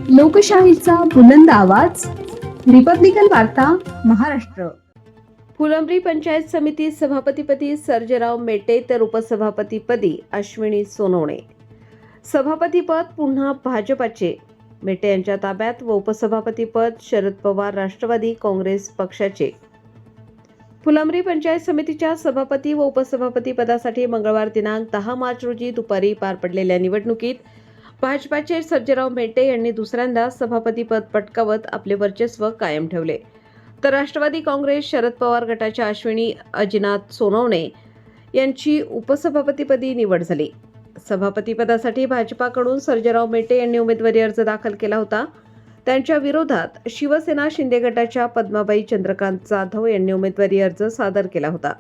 लोकशाहीचा बुलंद आवाज, रिपब्लिकन वार्ता, महाराष्ट्र. फुलंब्री पंचायत समिती सभापतीपदी सर्जेराव मेटे तर उपसभापतीपदी अश्विनी सोनवणे. सभापतीपद पुन्हा भाजपाचे, मेटे यांच्या ताब्यात व उपसभापतीपद शरद पवार राष्ट्रवादी काँग्रेस पक्षाचे. फुलंब्री पंचायत समितीच्या सभापती व उपसभापती पदासाठी मंगळवार दिनांक 10 मार्च रोजी दुपारी पार पडलेल्या निवडणुकीत भाजपाचे सर्जेराव मेटे यांनी दुसऱ्यांदा सभापतीपद पटकावत आपले वर्चस्व कायम ठेवले, तर राष्ट्रवादी काँग्रेस शरद पवार गटाच्या अश्विनी अजिनाथ सोनवणे यांची उपसभापतीपदी निवड झाली. सभापतीपदासाठी भाजपाकडून सर्जेराव मेटे यांनी उमेदवारी अर्ज दाखल केला होता. त्यांच्या विरोधात शिवसेना शिंदे गटाच्या पद्माबाई चंद्रकांत जाधव यांनी उमेदवारी अर्ज सादर केला होता,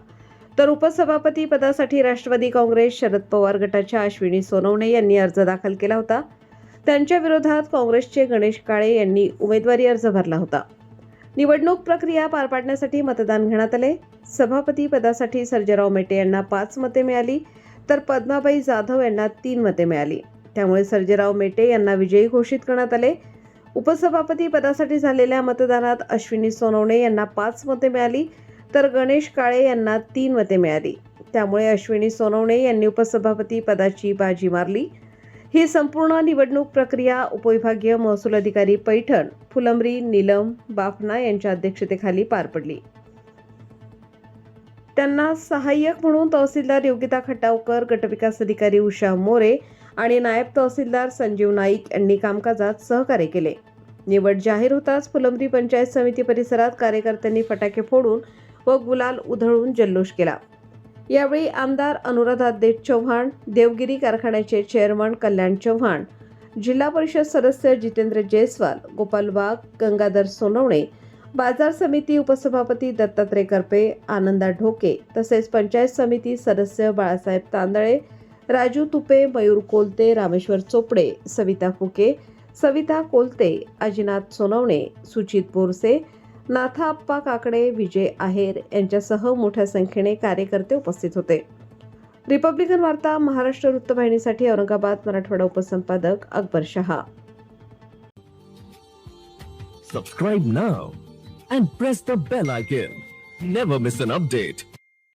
तर उपसभापती पदासाठी राष्ट्रवादी काँग्रेस शरद पवार गटाच्या अश्विनी सोनवणे यांनी अर्ज दाखल केला होता. त्यांच्या विरोधात काँग्रेसचे गणेश काळे यांनी उमेदवारी अर्ज भरला होता. निवडणूक प्रक्रिया पार पाडण्यासाठी मतदान घेण्यात आले. सभापती पदासाठी सर्जेराव मेटे यांना 5 मते मिळाली, तर पद्माबाई जाधव यांना 3 मते मिळाली. त्यामुळे सर्जेराव मेटे यांना विजयी घोषित करण्यात आले. उपसभापती पदासाठी झालेल्या मतदानात अश्विनी सोनवणे यांना 5 मते मिळाली, तर गणेश काळे यांना 3 मते मिळाली. त्यामुळे अश्विनी सोनवणे यांनी उपसभापती पदाची बाजी मारली. ही संपूर्ण निवडणूक प्रक्रिया उपविभागीय महसूल अधिकारी पैठण, फुलंब्री नीलम बाफना यांच्या अध्यक्षतेखाली पार पडली. त्यांना सहाय्यक म्हणून तहसीलदार योगिता खटावकर, गटविकास अधिकारी उषा मोरे आणि नायब तहसीलदार संजीव नाईक यांनी कामकाजात सहकार्य केले. निवड जाहीर होताच फुलंब्री पंचायत समिती परिसरात कार्यकर्त्यांनी फटाके फोडून व गुलाल उधळून जल्लोष केला. यावेळी आमदार अनुराधा चव्हाण, देवगिरी कारखान्याचे चेअरमन कल्याण चव्हाण, जिल्हा परिषद सदस्य जितेंद्र जयस्वाल, गोपाल वाघ, गंगाधर सोनवणे, बाजार समिती उपसभापती दत्तात्रय करपे, आनंदा ढोके तसेच पंचायत समिती सदस्य बाळासाहेब तांदळे, राजू तुपे, मयूर कोलते, रामेश्वर चोपडे, सविता फुके, सविता कोलते, अजिनाथ सोनवणे, सुचित बोरसे, नाथाप्पा काकडे, विजय आहेर यांच्यासह मोठ्या संख्येने कार्यकर्ते उपस्थित होते. रिपब्लिकन वार्ता Maharashtra वृत्तवाहिनीसाठी Aurangabad Marathwada उपसंपादक Akbar Shah. Subscribe now and press the bell icon. Never miss an update.